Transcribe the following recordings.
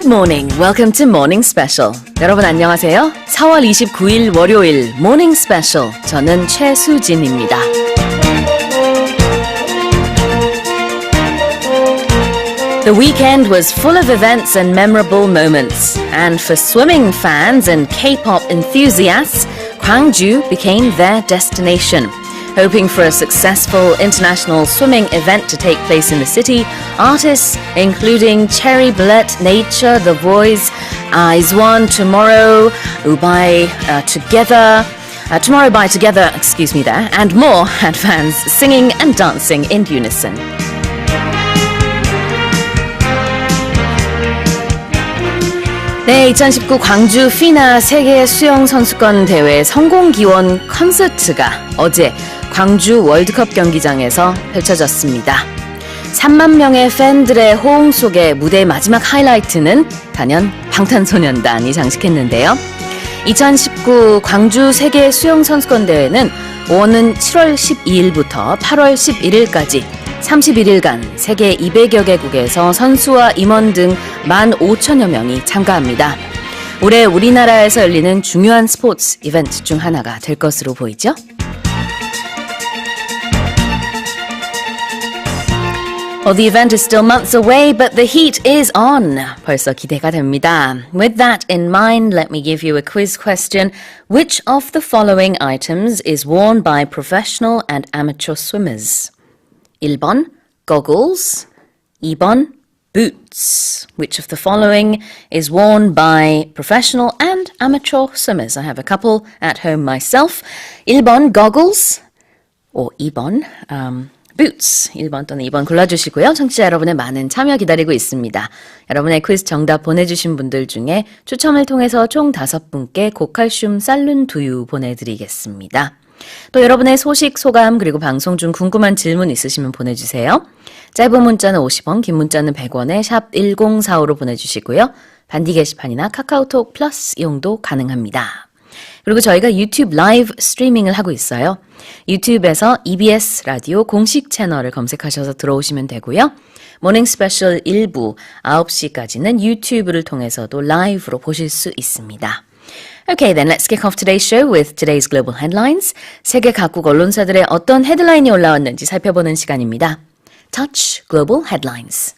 Good morning. Welcome to Morning Special. 여러분 안녕하세요. 4월 29일 월요일 Morning Special. 저는 최수진입니다. The weekend was full of events and memorable moments. And for swimming fans and K-pop enthusiasts, Gwangju became their destination. Hoping for a successful international swimming event to take place in the city, artists including Cherry Bullet, Nature, The Boys, IZ*ONE, Tomorrow by Together, and more had fans singing and dancing in unison. 네, 2019 광주 피나 세계 수영 선수권 대회 성공 기원 콘서트가 어제 광주 월드컵 경기장에서 펼쳐졌습니다. 3만 명의 팬들의 호응 속에 무대의 마지막 하이라이트는 단연 방탄소년단이 장식했는데요. 2019 광주 세계 수영 선수권 대회는 오는 7월 12일부터 8월 11일까지 31일간 세계 200여 개국에서 선수와 임원 등 15,000여 명이 참가합니다. 올해 우리나라에서 열리는 중요한 스포츠 이벤트 중 하나가 될 것으로 보이죠? Well, the event is still months away, but the heat is on. 벌써 기대가 됩니다. With that in mind, let me give you a quiz question. Which of the following items is worn by professional and amateur swimmers? 1번, goggles. 2번, boots. Which of the following is worn by professional and amateur swimmers? I have a couple at home myself. 1번, goggles. or 2번, boots. 1번 또는 2번 골라주시고요. 청취자 여러분의 많은 참여 기다리고 있습니다. 여러분의 퀴즈 정답 보내주신 분들 중에 추첨을 통해서 총 5분께 고칼슘 쌀룬 두유 보내드리겠습니다. 또 여러분의 소식, 소감, 그리고 방송 중 궁금한 질문 있으시면 보내주세요. 짧은 문자는 50원, 긴 문자는 100원에 샵 1045로 보내주시고요. 반디 게시판이나 카카오톡 플러스 이용도 가능합니다. 그리고 저희가 유튜브 라이브 스트리밍을 하고 있어요. 유튜브에서 EBS 라디오 공식 채널을 검색하셔서 들어오시면 되고요. 모닝 스페셜 1부 9시까지는 유튜브를 통해서도 라이브로 보실 수 있습니다. Okay, then let's kick off today's show with today's global headlines. 세계 각국 언론사들의 어떤 헤드라인이 올라왔는지 살펴보는 시간입니다. Touch Global Headlines.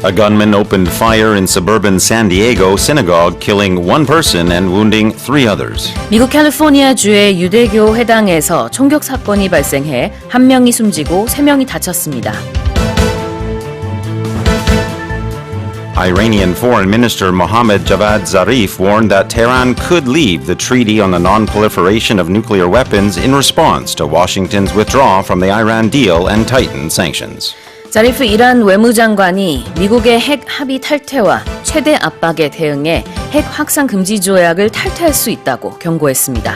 A gunman opened fire in suburban San Diego synagogue, killing one person and wounding 3 others. 미국 캘리포니아주의 유대교회당에서 총격 사건이 발생해 1명이 숨지고 3명이 다쳤습니다. Iranian Foreign Minister Mohammad Javad Zarif warned that Tehran could leave the Treaty on the Non-Proliferation of Nuclear Weapons in response to Washington's withdrawal from the Iran deal and tightened sanctions. 자리프 이란 외무장관이 미국의 핵 합의 탈퇴와 최대 압박에 대응해 핵 확산 금지 조약을 탈퇴할 수 있다고 경고했습니다.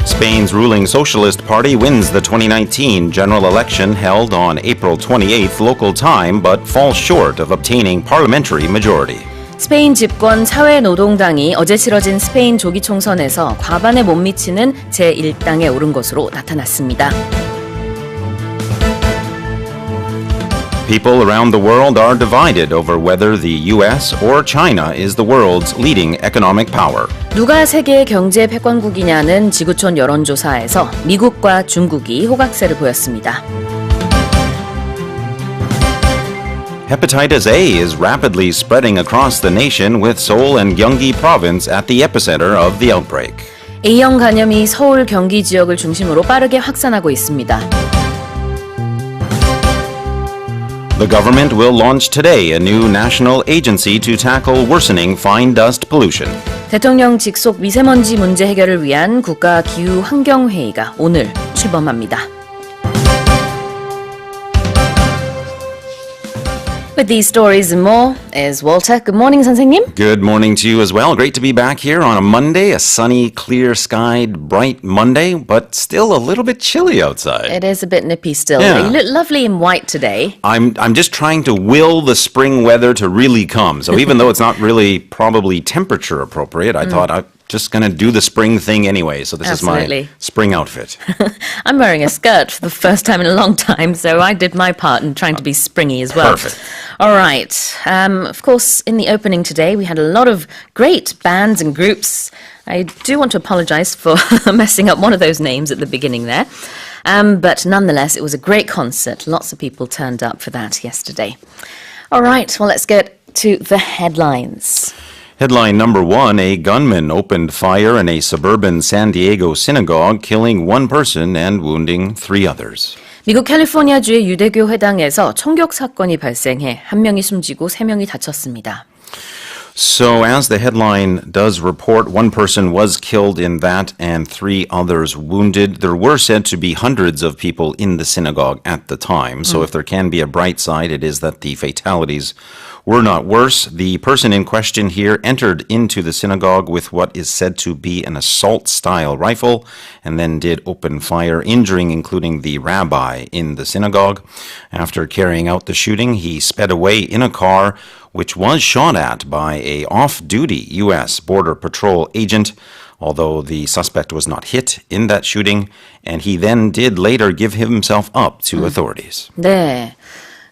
Spain's ruling Socialist Party wins the 2019 general election held on April 28th local time but falls short of obtaining parliamentary majority. 스페인 집권 사회노동당이 어제 치러진 스페인 조기 총선에서 과반에 못 미치는 제1당에 오른 것으로 나타났습니다. People around the world are divided over whether the U.S. or China is the world's leading economic power. 누가 세계 경제 패권국이냐는 지구촌 여론조사에서 미국과 중국이 호각세를 보였습니다. Hepatitis A is rapidly spreading across the nation with Seoul and Gyeonggi province at the epicenter of the outbreak. A형 간염이 서울, 경기 지역을 중심으로 빠르게 확산하고 있습니다. The government will launch today a new national agency to tackle worsening fine dust pollution. 대통령 직속 미세먼지 문제 해결을 위한 국가기후환경회의가 오늘 출범합니다. With these stories and more is Walter. Good morning, 선생님. Good morning to you as well. Great to be back here on a Monday, a sunny, clear-skied, bright Monday, but still a little bit chilly outside. It is a bit nippy still. Yeah. You look lovely in white today. I'm just trying to will the spring weather to really come. So even though it's not really probably temperature appropriate, I thought I'd just going to do the spring thing anyway. So this Absolutely. is my spring outfit. I'm wearing a skirt for the first time in a long time, so I did my part in trying to be springy as well. Perfect. All right. Of course, in the opening today, we had a lot of great bands and groups. I do want to apologize for messing up one of those names at the beginning there. But nonetheless, it was a great concert. Lots of people turned up for that yesterday. All right, well, let's get to the headlines. Headline number 1, a gunman opened fire in a suburban San Diego synagogue, killing one person and wounding 3 others. 미국 캘리포니아주의 유대교회당에서 총격 사건이 발생해 1명이 숨지고 3명이 다쳤습니다. So as the headline does report, one person was killed in that and 3 others wounded. There were said to be hundreds of people in the synagogue at the time. So if there can be a bright side, it is that the fatalities were not worse. The person in question here entered into the synagogue with what is said to be an assault-style rifle and then did open fire, injuring including the rabbi in the synagogue. After carrying out the shooting, he sped away in a car which was shot at by a off-duty U.S. Border Patrol agent, although the suspect was not hit in that shooting, and he then did later give himself up to authorities. 네.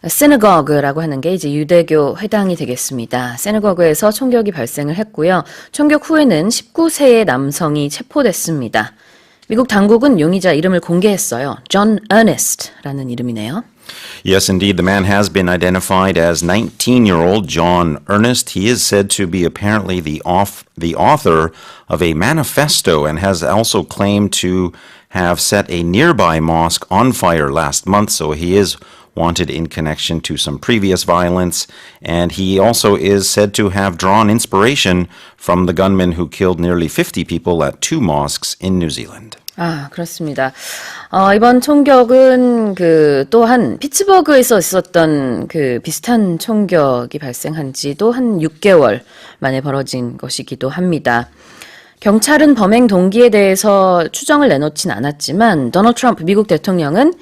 synagogue라고 하는 게 이제 유대교 회당이 되겠습니다. synagogue에서 총격이 발생을 했고요. 총격 후에는 19세의 남성이 체포됐습니다. 미국 당국은 용의자 이름을 공개했어요. John Earnest라는 이름이네요. Yes, indeed, the man has been identified as 19-year-old John Earnest. He is said to be apparently the author of a manifesto and has also claimed to have set a nearby mosque on fire last month, so he is wanted in connection to some previous violence, and he also is said to have drawn inspiration from the gunman who killed nearly 50 people at 2 mosques in New Zealand. 아, 그렇습니다. 이번 총격은 또한 피츠버그에서 있었던 비슷한 총격이 발생한 지도 한 6개월 만에 벌어진 것이기도 합니다. 경찰은 범행 동기에 대해서 추정을 내놓진 않았지만 도널드 트럼프 미국 대통령은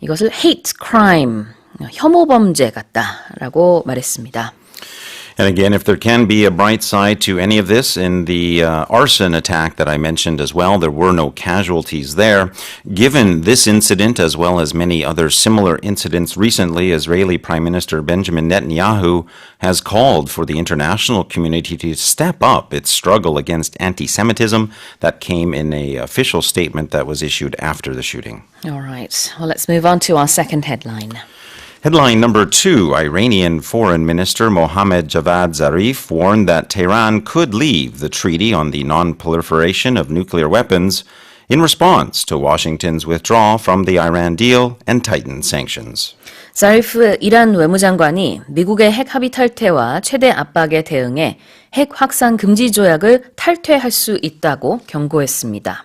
이것을 hate crime, 혐오 범죄 같다라고 말했습니다. And again, if there can be a bright side to any of this, in the arson attack that I mentioned as well, there were no casualties there. Given this incident, as well as many other similar incidents recently, Israeli Prime Minister Benjamin Netanyahu has called for the international community to step up its struggle against anti-Semitism. That came in an official statement that was issued after the shooting. All right. Well, let's move on to our second headline. Headline number 2, Iranian Foreign Minister Mohammad Javad Zarif warned that Tehran could leave the treaty on the non-proliferation of nuclear weapons in response to Washington's withdrawal from the Iran deal and tightened sanctions. 자리프 이란 외무장관이 미국의 핵 합의 탈퇴와 최대 압박에 대응해 핵 확산 금지 조약을 탈퇴할 수 있다고 경고했습니다.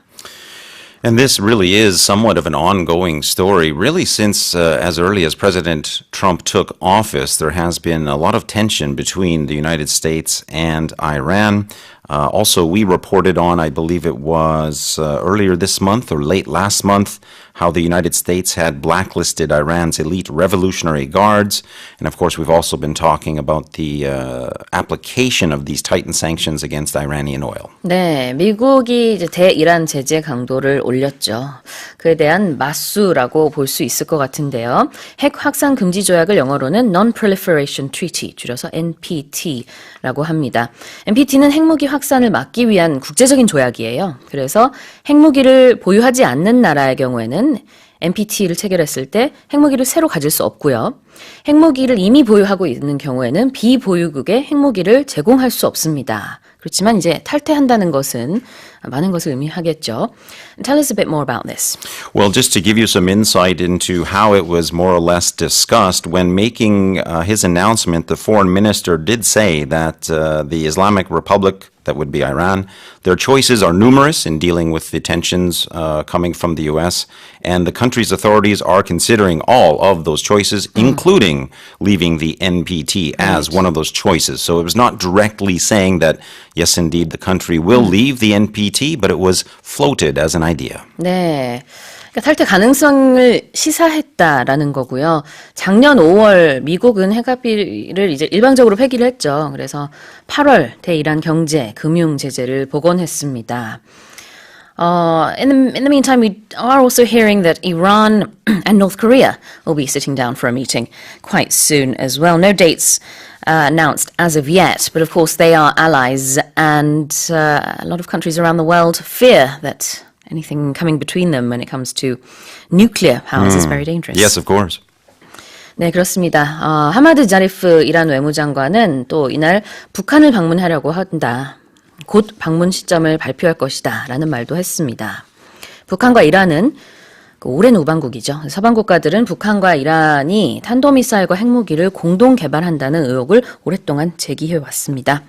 And this really is somewhat of an ongoing story. Really, since as early as President Trump took office, there has been a lot of tension between the United States and Iran. Also, we reported on, I believe it was earlier this month or late last month, how the United States had blacklisted Iran's elite Revolutionary Guards. And of course, we've also been talking about the application of these tightened sanctions against Iranian oil. 네, 미국이 이제 대이란 제재 강도를 올렸죠. 그에 대한 맞수라고 볼 수 있을 것 같은데요. 핵 확산 금지 조약을 영어로는 Non-Proliferation Treaty, 줄여서 NPT라고 합니다. NPT는 핵무기 확산을 막기 위한 국제적인 조약이에요. 그래서 핵무기를 보유하지 않는 나라의 경우에는 NPT를 체결했을 때 핵무기를 새로 가질 수 없고요. 핵무기를 이미 보유하고 있는 경우에는 비보유국에 핵무기를 제공할 수 없습니다. 그렇지만 이제 탈퇴한다는 것은 많은 것을 의미하겠죠. Tell us a bit more about this. Well, just to give you some insight into how it was more or less discussed, when making his announcement, the foreign minister did say that the Islamic Republic, that would be Iran, their choices are numerous in dealing with the tensions coming from the U.S., and the country's authorities are considering all of those choices, including leaving the NPT as one of those choices. So it was not directly saying that, yes, indeed, the country will leave the NPT, but it was floated as an idea. 네. 그러니까 탈퇴 가능성을 시사했다라는 거고요. 작년 5월 미국은 해가비를 이제 일방적으로 폐기를 했죠. 그래서 8월 대이란 경제, 금융 제재를 복원했습니다. In the meantime, we are also hearing that Iran and North Korea will be sitting down for a meeting quite soon as well. No dates announced as of yet, but of course they are allies, and a lot of countries around the world fear that anything coming between them when it comes to nuclear powers is very dangerous. Yes, of course. 네, 그렇습니다. 하마드 자리프 이란 외무장관은 또 이날 북한을 방문하려고 한다. 곧 방문 시점을 발표할 것이다 라는 말도 했습니다. 북한과 이란은 오랜 우방국이죠. 서방 국가들은 북한과 이란이 탄도미사일과 핵무기를 공동 개발한다는 의혹을 오랫동안 제기해왔습니다.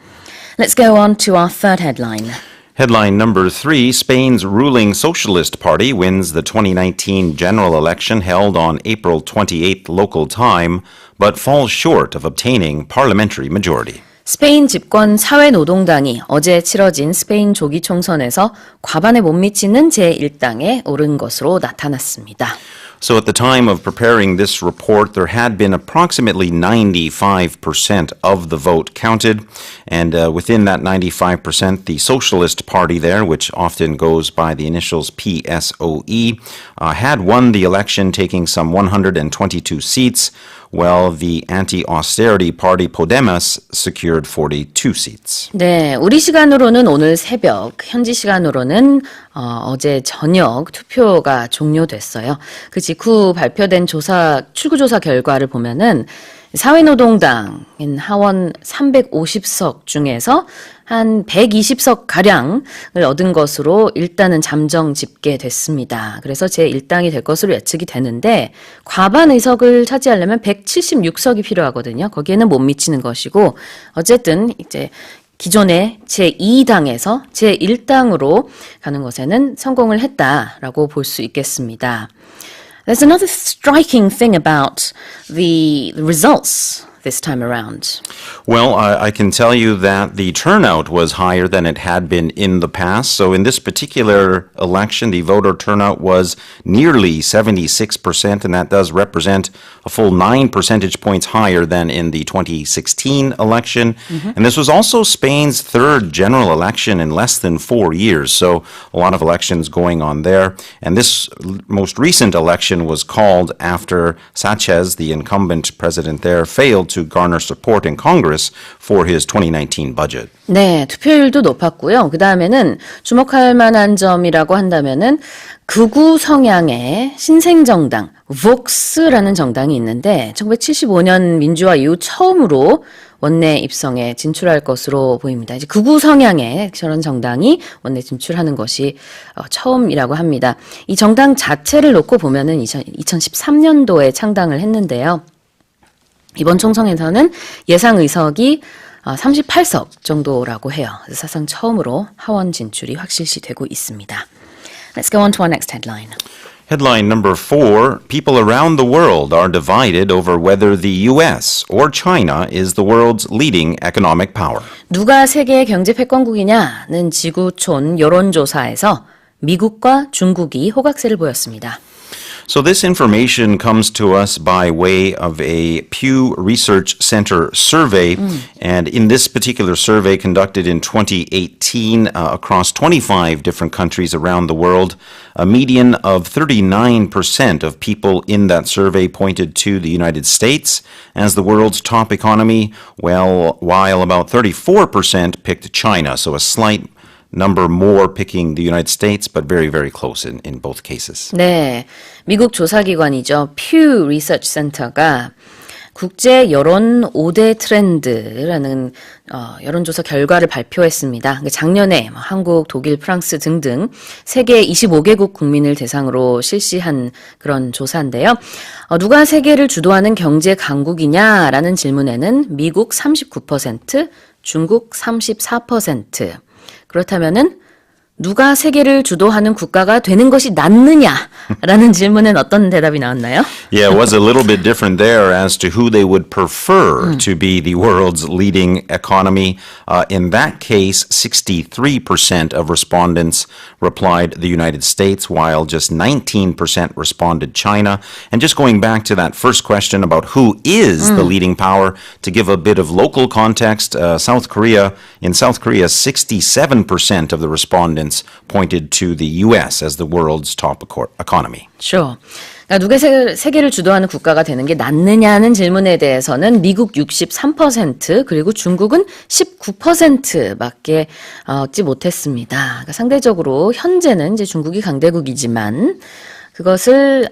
Let's go on to our third headline. Headline number 3, Spain's ruling Socialist Party wins the 2019 general election held on April 28th local time, but falls short of obtaining parliamentary majority. 스페인 집권 사회노동당이 어제 치러진 스페인 조기 총선에서 과반에 못 미치는 제1당에 오른 것으로 나타났습니다. So at the time of preparing this report, there had been approximately 95% of the vote counted. And within that 95%, the Socialist Party there, which often goes by the initials PSOE, had won the election, taking some 122 seats, while the anti-austerity party Podemos secured 42 seats. 네, 우리 시간으로는 오늘 새벽, 현지 시간으로는 어제 저녁 투표가 종료됐어요. 그 직후 발표된 출구조사 결과를 보면은 사회노동당인 하원 350석 중에서 한 120석 가량을 얻은 것으로 일단은 잠정 집계됐습니다. 그래서 제1당이 될 것으로 예측이 되는데 과반 의석을 차지하려면 176석이 필요하거든요. 거기에는 못 미치는 것이고 어쨌든 이제 기존의 제2당에서 제1당으로 가는 것에는 성공을 했다라고 볼 수 있겠습니다. There's another striking thing about the results this time around. Well, I can tell you that the turnout was higher than it had been in the past. So in this particular election, the voter turnout was nearly 76%, and that does represent a full 9 percentage points higher than in the 2016 election. And this was also Spain's third general election in less than 4 years. So a lot of elections going on there. And this most recent election was called after Sánchez, the incumbent president there, failed to garner support in Congress for his 2019 budget. 네, 투표율도 높았고요. 그 다음에는 주목할 만한 점이라고 한다면은 극우 성향의 신생정당, Vox라는 정당이 있는데 1975년 민주화 이후 처음으로 원내 입성에 진출할 것으로 보입니다. 이제 극우 성향의 저런 정당이 원내 진출하는 것이 처음이라고 합니다. 이 정당 자체를 놓고 보면은 2013년도에 창당을 했는데요. 이번 총선에서는 예상 의석이 38석 정도라고 해요. 사상 처음으로 하원 진출이 확실시되고 있습니다. Let's go on to our next headline. Headline number 4, people around the world are divided over whether the US or China is the world's leading economic power. 누가 세계 경제 패권국이냐는 지구촌 여론조사에서 미국과 중국이 호각세를 보였습니다. So this information comes to us by way of a Pew Research Center survey. And in this particular survey conducted in 2018 across 25 different countries around the world, a median of 39% of people in that survey pointed to the United States as the world's top economy, while about 34% picked China. So a slight number more picking the United States, but very, very close in both cases. 네, 미국 조사기관이죠. Pew Research Center가 국제 여론 5대 트렌드라는 여론조사 결과를 발표했습니다. 작년에 한국, 독일, 프랑스 등등 세계 25개국 국민을 대상으로 실시한 그런 조사인데요. 누가 세계를 주도하는 경제 강국이냐라는 질문에는 미국 39%, 중국 34%, 그렇다면은 누가 세계를 주도하는 국가가 되는 것이 낫느냐라는 질문엔 어떤 대답이 나왔나요? Yeah, it was a little bit different there as to who they would prefer to be the world's leading economy. In that case, 63% of respondents replied the United States, while just 19% responded China. And just going back to that first question about who is the leading power, to give a bit of local context, in South Korea, 67% of the respondents pointed to the U.S. as the world's top economy. Sure. 그러니까 누가 세계를 주도하는 국가가 되는 게 낫느냐는 질문에 대해서는 미국 63% 그리고 중국은 19%밖에 얻지 못했습니다. 그러니까 상대적으로 현재는 이제 중국이 강대국이지만 그것을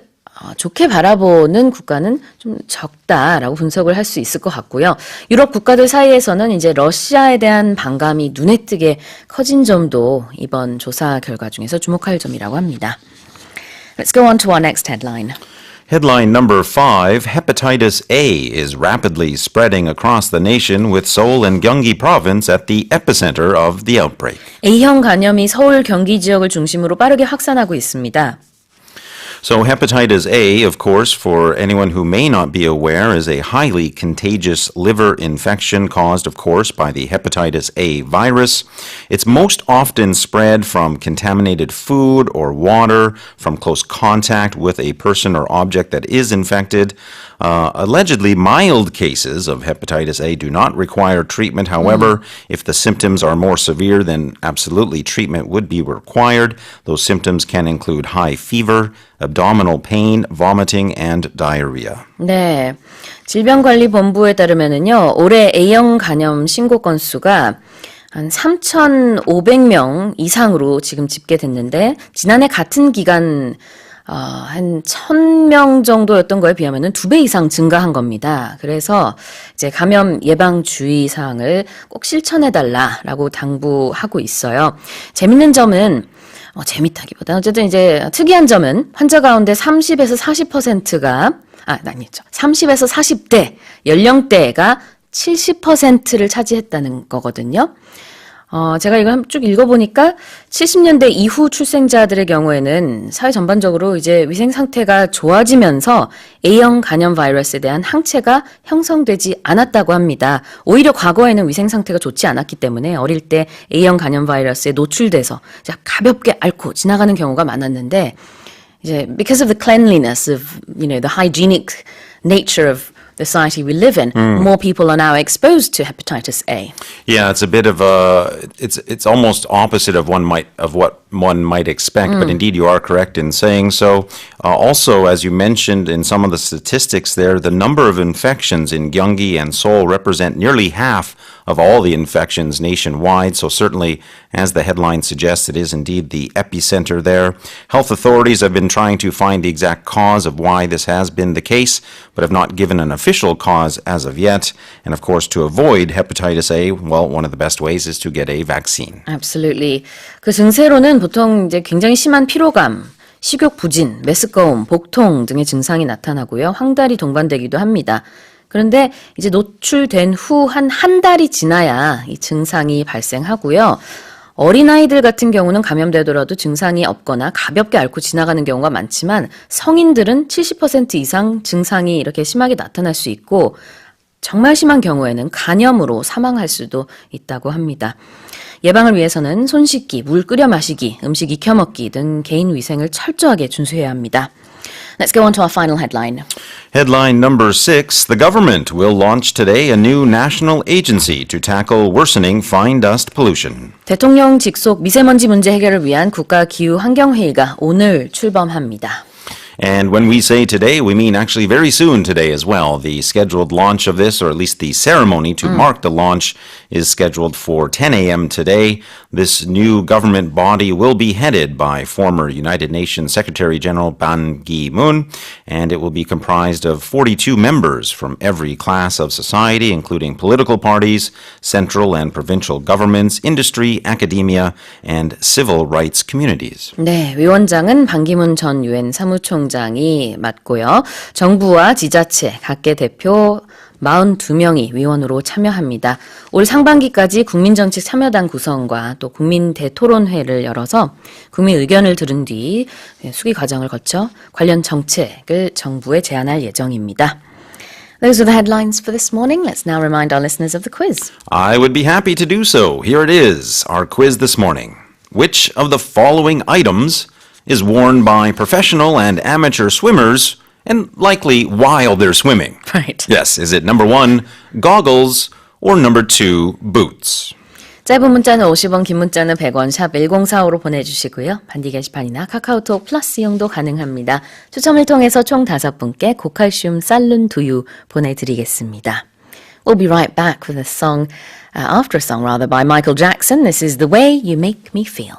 좋게 바라보는 국가는 좀 적다라고 분석을 할 수 있을 것 같고요. 유럽 국가들 사이에서는 이제 러시아에 대한 반감이 눈에 띄게 커진 점도 이번 조사 결과 중에서 주목할 점이라고 합니다. Let's go on to our next headline. Headline number 5, Hepatitis A is rapidly spreading across the nation with Seoul and Gyeonggi province at the epicenter of the outbreak. A형 간염이 서울, 경기 지역을 중심으로 빠르게 확산하고 있습니다. So hepatitis A, of course, for anyone who may not be aware, is a highly contagious liver infection caused, of course, by the hepatitis A virus. It's most often spread from contaminated food or water, from close contact with a person or object that is infected. Allegedly, mild cases of hepatitis A do not require treatment. However, if the symptoms are more severe, then absolutely treatment would be required. Those symptoms can include high fever, abdominal pain, vomiting, and diarrhea. 네, 질병관리본부에 따르면은요, 올해 A형 간염 신고 건수가 한 3,500명 이상으로 지금 집계됐는데 지난해 같은 기간 한 1,000명 정도였던 거에 비하면은 2배 이상 증가한 겁니다. 그래서 이제 감염 예방 주의 사항을 꼭 실천해달라라고 당부하고 있어요. 재밌는 점은 재밌다기보다 어쨌든 이제 특이한 점은 환자 가운데 30에서 40%가 아니죠. 30에서 40대 연령대가 70%를 차지했다는 거거든요. 제가 이걸 쭉 읽어보니까 70년대 이후 출생자들의 경우에는 사회 전반적으로 이제 위생 상태가 좋아지면서 A형 간염 바이러스에 대한 항체가 형성되지 않았다고 합니다. 오히려 과거에는 위생 상태가 좋지 않았기 때문에 어릴 때 A형 간염 바이러스에 노출돼서 가볍게 앓고 지나가는 경우가 많았는데 이제 because of the cleanliness of, the hygienic nature of the society we live in, more people are now exposed to hepatitis A. Yeah, it's a bit of it's almost opposite of what one might expect, but indeed you are correct in saying so. Also, as you mentioned in some of the statistics there, the number of infections in Gyeonggi and Seoul represent nearly half of all the infections nationwide. So certainly, as the headline suggests, it is indeed the epicenter there. Health authorities have been trying to find the exact cause of why this has been the case, but have not given an official cause as of yet. And of course, to avoid hepatitis A, well, one of the best ways is to get a vaccine. Absolutely. 그 증세로는 보통 이제 굉장히 심한 피로감, 식욕 부진, 메스꺼움, 복통 등의 증상이 나타나고요. 황달이 동반되기도 합니다. 그런데 이제 노출된 후 한 달이 지나야 이 증상이 발생하고요. 어린아이들 같은 경우는 감염되더라도 증상이 없거나 가볍게 앓고 지나가는 경우가 많지만 성인들은 70% 이상 증상이 이렇게 심하게 나타날 수 있고 정말 심한 경우에는 간염으로 사망할 수도 있다고 합니다. 예방을 위해서는 손 씻기, 물 끓여 마시기, 음식 익혀 먹기 등 개인 위생을 철저하게 준수해야 합니다. Let's go on to our final headline. Headline number 6, the government will launch today a new national agency to tackle worsening fine dust pollution. 대통령 직속 미세먼지 문제 해결을 위한 국가기후환경회의가 오늘 출범합니다. And when we say today, we mean actually very soon today as well. The scheduled launch of this, or at least the ceremony to mark the launch, is scheduled for 10 a.m. today. This new government body will be headed by former United Nations Secretary General Ban Ki-moon, and it will be comprised of 42 members from every class of society, including political parties, central and provincial governments, industry, academia, and civil rights communities. 네, 위원장은 반기문 전 유엔 사무총장 총장이 맡고요. 정부와 지자체, 각계 대표 42명이 위원으로 참여합니다. 올 상반기까지 국민정책 참여단 구성과 또 국민 대토론회를 열어서 국민 의견을 들은 뒤 수기 과정을 거쳐 관련 정책을 정부에 제안할 예정입니다. Those are the headlines for this morning. Let's now remind our listeners of the quiz. I would be happy to do so. Here it is, our quiz this morning. Which of the following items is worn by professional and amateur swimmers, and likely while they're swimming? Right. Yes, is it number 1, goggles, or number 2, boots? 짧은 문자는 50원, 긴 문자는 100원, 샵 1045로 보내주시고요. 반디 게시판이나 카카오톡 플러스 이용도 가능합니다. 추첨을 통해서 총 5분께 고칼슘 쌀룬 두유 보내드리겠습니다. We'll be right back with a song, after a song rather, by Michael Jackson. This is The Way You Make Me Feel.